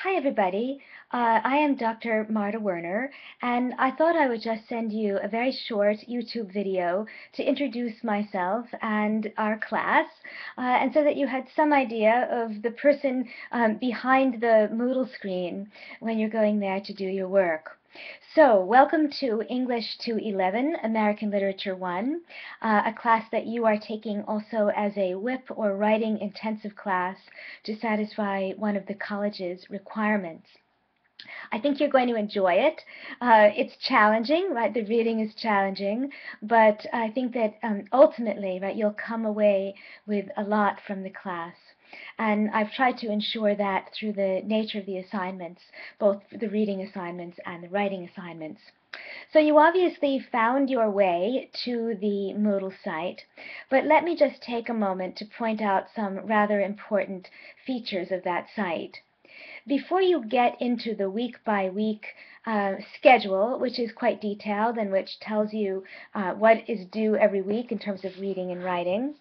Hi, everybody. I am Dr. Marta Werner, and I thought I would just send you a very short YouTube video to introduce myself and our class, and so that you had some idea of the person behind the Moodle screen when you're going there to do your work. So, welcome to English 211, American Literature 1, a class that you are taking also as a WIP or writing intensive class to satisfy one of the college's requirements. I think you're going to enjoy it. It's challenging, right? The reading is challenging, but I think that ultimately, right, you'll come away with a lot from the class. And I've tried to ensure that through the nature of the assignments, both the reading assignments and the writing assignments. So you obviously found your way to the Moodle site, but let me just take a moment to point out some rather important features of that site. Before you get into the week-by-week schedule, which is quite detailed and which tells you what is due every week in terms of reading and writing,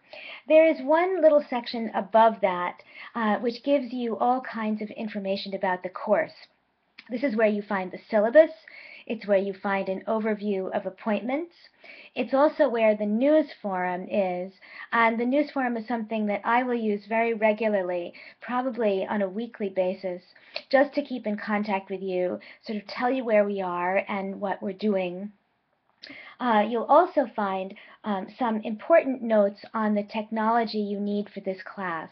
there is one little section above that which gives you all kinds of information about the course. This is where you find the syllabus. It's where you find an overview of appointments. It's also where the news forum is, and the news forum is something that I will use very regularly, probably on a weekly basis, just to keep in contact with you, sort of tell you where we are and what we're doing. You'll also find some important notes on the technology you need for this class.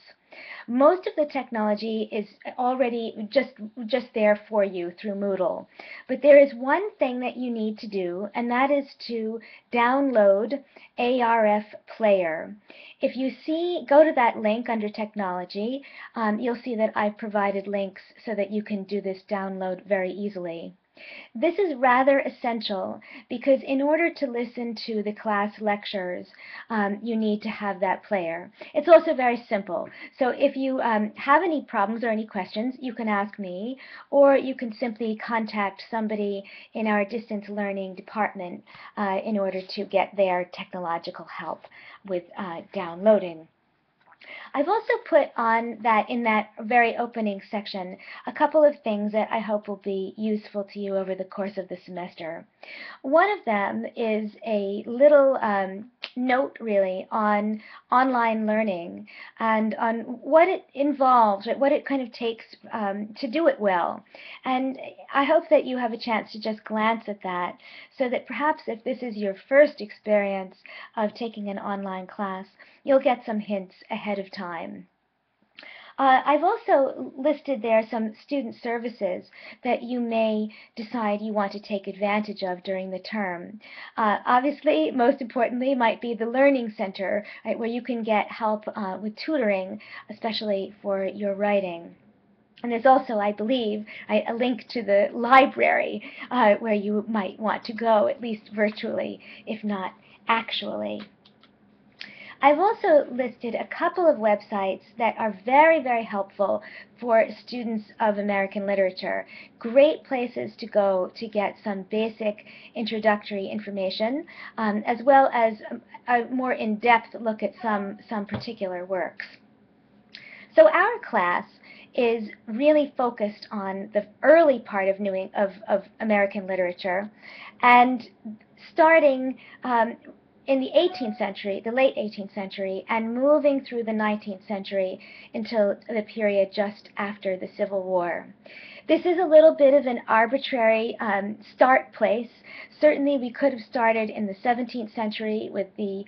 Most of the technology is already just there for you through Moodle. But there is one thing that you need to do, and that is to download ARF Player. If you go to that link under Technology, you'll see that I've provided links so that you can do this download very easily. This is rather essential because in order to listen to the class lectures, you need to have that player. It's also very simple. So if you have any problems or any questions, you can ask me, or you can simply contact somebody in our distance learning department in order to get their technological help with downloading. I've also put on that in that very opening section a couple of things that I hope will be useful to you over the course of the semester. One of them is a little note really on online learning and on what it involves, what it kind of takes to do it well. And I hope that you have a chance to just glance at that so that perhaps if this is your first experience of taking an online class, you'll get some hints ahead of time. I've also listed there some student services that you may decide you want to take advantage of during the term. Obviously, most importantly, might be the Learning Center, right, where you can get help with tutoring, especially for your writing. And there's also, I believe, a link to the library where you might want to go, at least virtually, if not actually. I've also listed a couple of websites that are very, very helpful for students of American literature. Great places to go to get some basic introductory information, as well as a more in-depth look at some particular works. So our class is really focused on the early part of American literature, and starting in the 18th century, the late 18th century, and moving through the 19th century until the period just after the Civil War. This is a little bit of an arbitrary start place. Certainly we could have started in the 17th century with the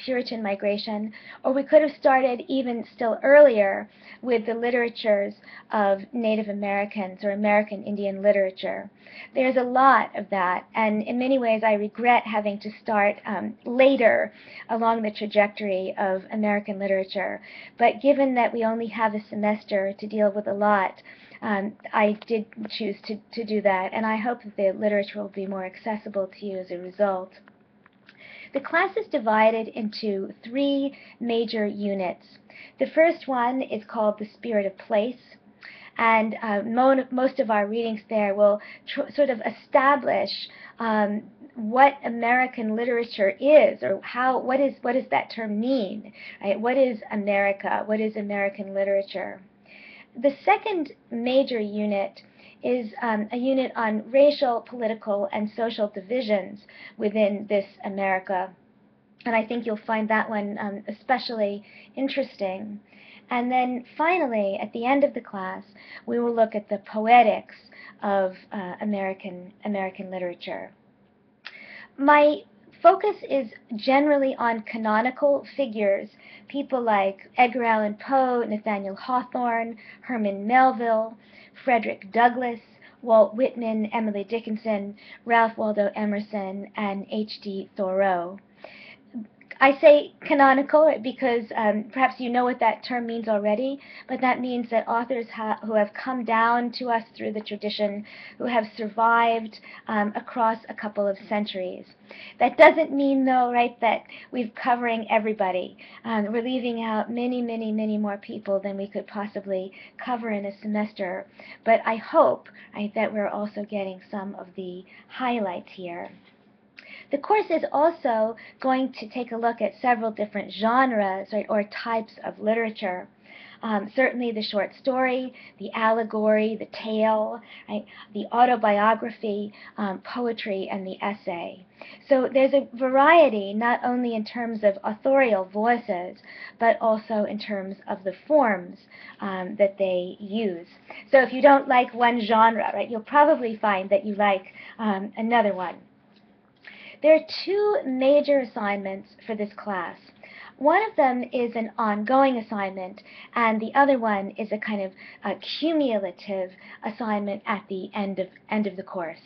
Puritan migration, or we could have started even still earlier with the literatures of Native Americans or American Indian literature. There's a lot of that, and in many ways I regret having to start later along the trajectory of American literature. But given that we only have a semester to deal with a lot, I did choose to do that, and I hope that the literature will be more accessible to you as a result. The class is divided into three major units. The first one is called The Spirit of Place, and most of our readings there will sort of establish what American literature is, or what does that term mean, right? What is America? What is American literature? The second major unit is a unit on racial, political, and social divisions within this America. And I think you'll find that one especially interesting. And then finally, at the end of the class, we will look at the poetics of American literature. My focus is generally on canonical figures, people like Edgar Allan Poe, Nathaniel Hawthorne, Herman Melville, Frederick Douglass, Walt Whitman, Emily Dickinson, Ralph Waldo Emerson, and H.D. Thoreau. I say canonical because perhaps you know what that term means already, but that means that authors who have come down to us through the tradition, who have survived across a couple of centuries. That doesn't mean, though, right, that we're covering everybody. We're leaving out many, many, many more people than we could possibly cover in a semester. But I hope, right, that we're also getting some of the highlights here. The course is also going to take a look at several different genres, right, or types of literature. Certainly the short story, the allegory, the tale, right, the autobiography, poetry, and the essay. So there's a variety, not only in terms of authorial voices, but also in terms of the forms that they use. So if you don't like one genre, right, you'll probably find that you like another one. There are two major assignments for this class. One of them is an ongoing assignment, and the other one is a kind of a cumulative assignment at the end of the course.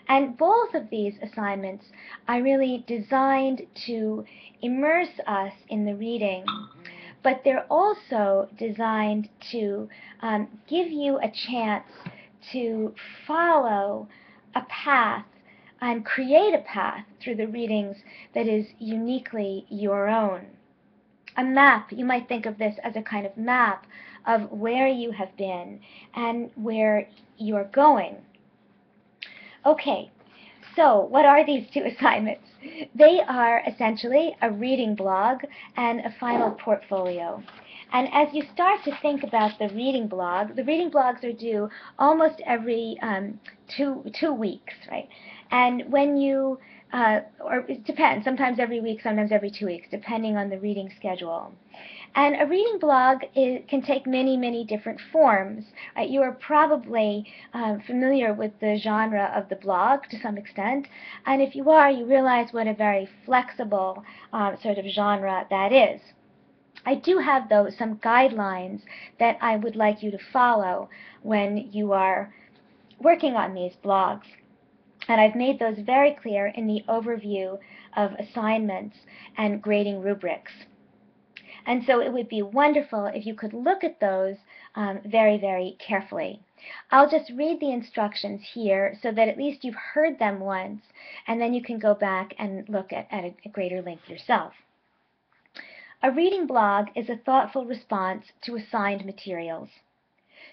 And both of these assignments are really designed to immerse us in the reading, but they're also designed to give you a chance to follow a path and create a path through the readings that is uniquely your own. A map, you might think of this as a kind of map of where you have been and where you're going. Okay, so what are these two assignments? They are essentially a reading blog and a final portfolio. And as you start to think about the reading blogs are due almost every 2 weeks, right? And when you, or it depends, sometimes every week, sometimes every 2 weeks, depending on the reading schedule. And a reading blog can take many, many different forms. Right? You are probably familiar with the genre of the blog to some extent, and if you are, you realize what a very flexible sort of genre that is. I do have, though, some guidelines that I would like you to follow when you are working on these blogs. And I've made those very clear in the overview of assignments and grading rubrics. And so it would be wonderful if you could look at those very, very carefully. I'll just read the instructions here so that at least you've heard them once, and then you can go back and look at a greater length yourself. A reading blog is a thoughtful response to assigned materials.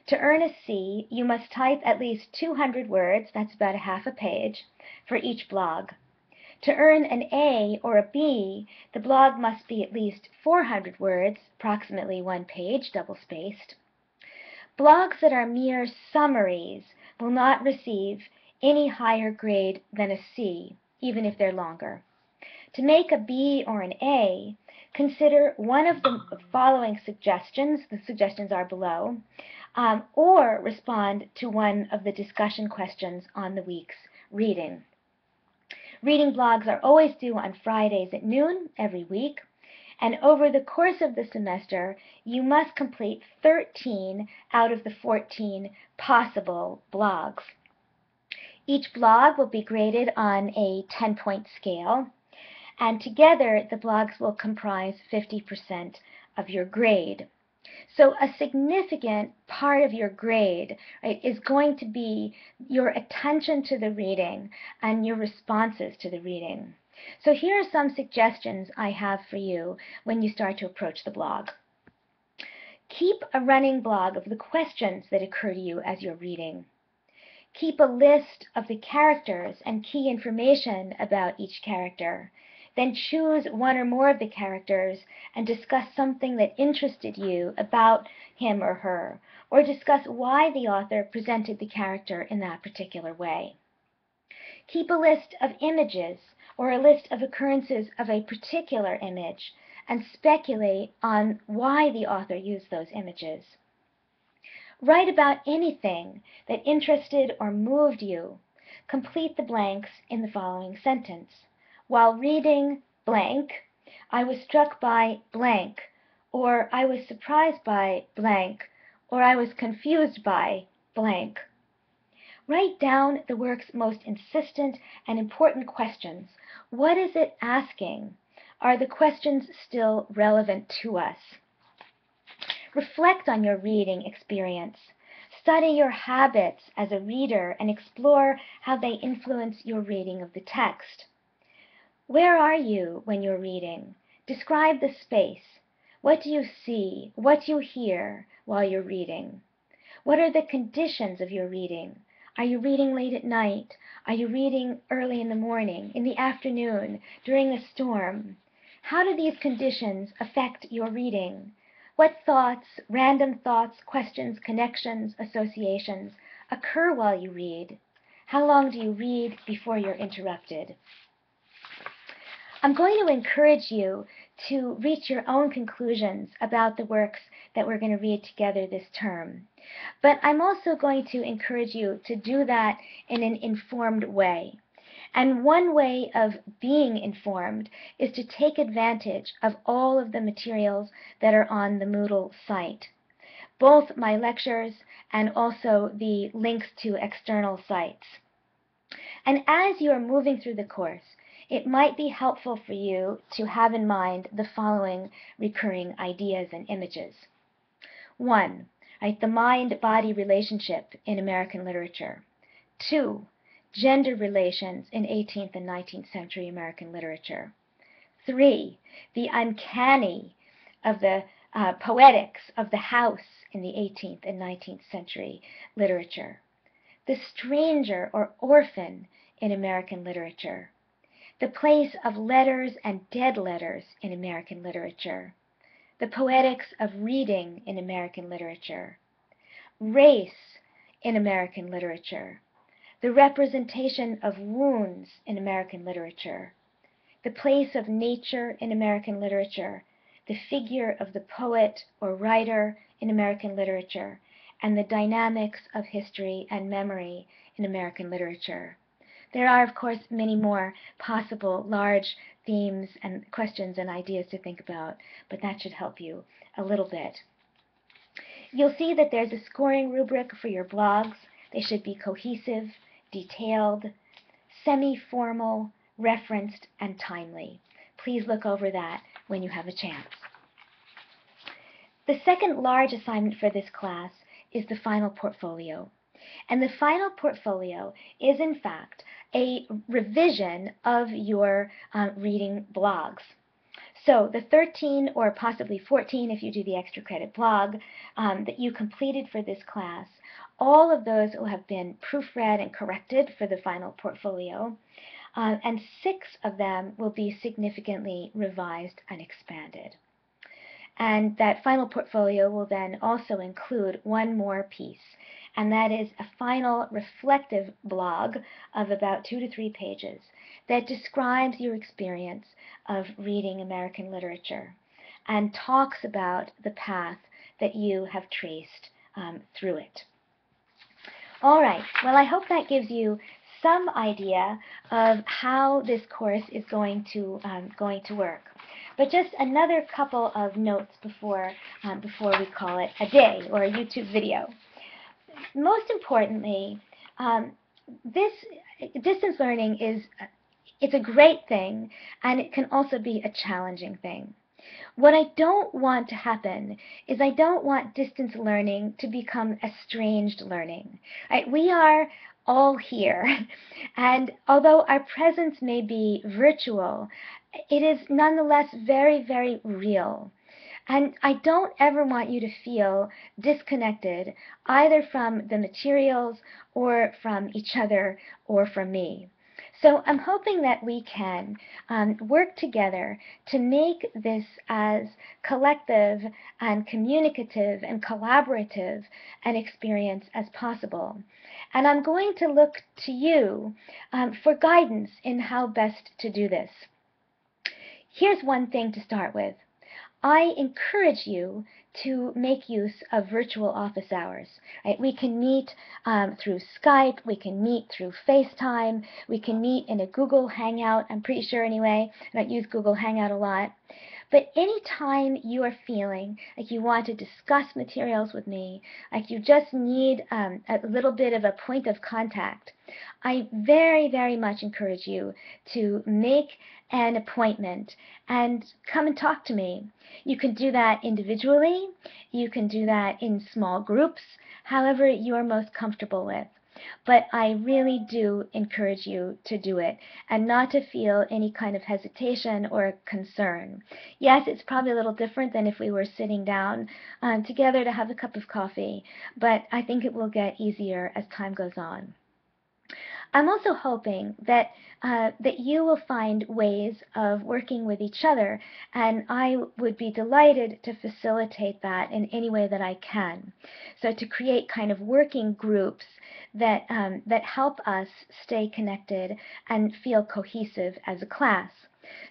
To earn a C, you must type at least 200 words, that's about a half a page, for each blog. To earn an A or a B, the blog must be at least 400 words, approximately 1 page, double-spaced. Blogs that are mere summaries will not receive any higher grade than a C, even if they're longer. To make a B or an A, consider one of the following suggestions, the suggestions are below, or respond to one of the discussion questions on the week's reading. Reading blogs are always due on Fridays at noon every week, and over the course of the semester, you must complete 13 out of the 14 possible blogs. Each blog will be graded on a 10-point scale, and together the blogs will comprise 50% of your grade. So a significant part of your grade, right, is going to be your attention to the reading and your responses to the reading. So here are some suggestions I have for you when you start to approach the blog. Keep a running blog of the questions that occur to you as you're reading. Keep a list of the characters and key information about each character. Then choose one or more of the characters and discuss something that interested you about him or her, or discuss why the author presented the character in that particular way. Keep a list of images or a list of occurrences of a particular image and speculate on why the author used those images. Write about anything that interested or moved you. Complete the blanks in the following sentence. While reading blank, I was struck by blank, or I was surprised by blank, or I was confused by blank. Write down the work's most insistent and important questions. What is it asking? Are the questions still relevant to us? Reflect on your reading experience. Study your habits as a reader and explore how they influence your reading of the text. Where are you when you're reading? Describe the space. What do you see? What do you hear while you're reading? What are the conditions of your reading? Are you reading late at night? Are you reading early in the morning, in the afternoon, during a storm? How do these conditions affect your reading? What thoughts, random thoughts, questions, connections, associations occur while you read? How long do you read before you're interrupted? I'm going to encourage you to reach your own conclusions about the works that we're going to read together this term. But I'm also going to encourage you to do that in an informed way. And one way of being informed is to take advantage of all of the materials that are on the Moodle site, both my lectures and also the links to external sites. And as you are moving through the course, it might be helpful for you to have in mind the following recurring ideas and images. 1. Right, the mind-body relationship in American literature. 2. Gender relations in 18th and 19th century American literature. 3. The uncanny of the poetics of the house in the 18th and 19th century literature. The stranger or orphan in American literature. The place of letters and dead letters in American literature. The poetics of reading in American literature. Race in American literature. The representation of wounds in American literature. The place of nature in American literature. The figure of the poet or writer in American literature. And the dynamics of history and memory in American literature. There are, of course, many more possible large themes and questions and ideas to think about, but that should help you a little bit. You'll see that there's a scoring rubric for your blogs. They should be cohesive, detailed, semi-formal, referenced, and timely. Please look over that when you have a chance. The second large assignment for this class is the final portfolio. And the final portfolio is, in fact, a revision of your reading blogs. So the 13 or possibly 14, if you do the extra credit blog, that you completed for this class, all of those will have been proofread and corrected for the final portfolio, and 6 of them will be significantly revised and expanded. And that final portfolio will then also include one more piece, and that is a final reflective blog of about 2 to 3 pages that describes your experience of reading American literature and talks about the path that you have traced through it. All right, well, I hope that gives you some idea of how this course is going to work. But just another couple of notes before we call it a day or a YouTube video. Most importantly, this distance learning it's a great thing, and it can also be a challenging thing. What I don't want to happen is I don't want distance learning to become estranged learning. Right? We are all here, and although our presence may be virtual, it is nonetheless very, very real. And I don't ever want you to feel disconnected either from the materials or from each other or from me. So I'm hoping that we can work together to make this as collective and communicative and collaborative an experience as possible. And I'm going to look to you for guidance in how best to do this. Here's one thing to start with. I encourage you to make use of virtual office hours. Right? We can meet through Skype, we can meet through FaceTime, we can meet in a Google Hangout. I'm pretty sure anyway. I don't use Google Hangout a lot. But anytime you are feeling like you want to discuss materials with me, like you just need a little bit of a point of contact, I very, very much encourage you to make an appointment and come and talk to me. You can do that individually, you can do that in small groups, however you are most comfortable with. But I really do encourage you to do it and not to feel any kind of hesitation or concern. Yes, it's probably a little different than if we were sitting down together to have a cup of coffee, but I think it will get easier as time goes on. I'm also hoping that that you will find ways of working with each other, and I would be delighted to facilitate that in any way that I can. So to create kind of working groups that that help us stay connected and feel cohesive as a class.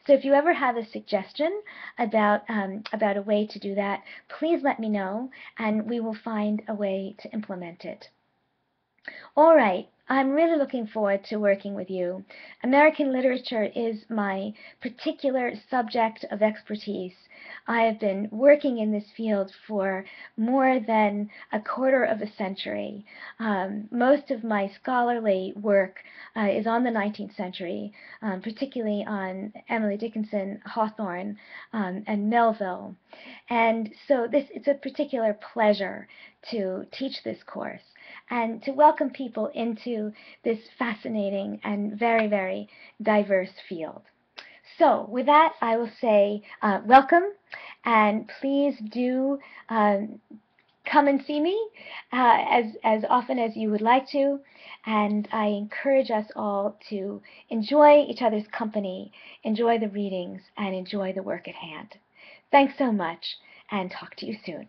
So if you ever have a suggestion about a way to do that, please let me know, and we will find a way to implement it. All right, I'm really looking forward to working with you. American literature is my particular subject of expertise. I have been working in this field for more than a quarter of a century. Most of my scholarly work is on the 19th century, particularly on Emily Dickinson, Hawthorne, and Melville. And so it's a particular pleasure to teach this course and to welcome people into this fascinating and very, very diverse field. So with that, I will say welcome, and please do come and see me as often as you would like to, and I encourage us all to enjoy each other's company, enjoy the readings, and enjoy the work at hand. Thanks so much, and talk to you soon.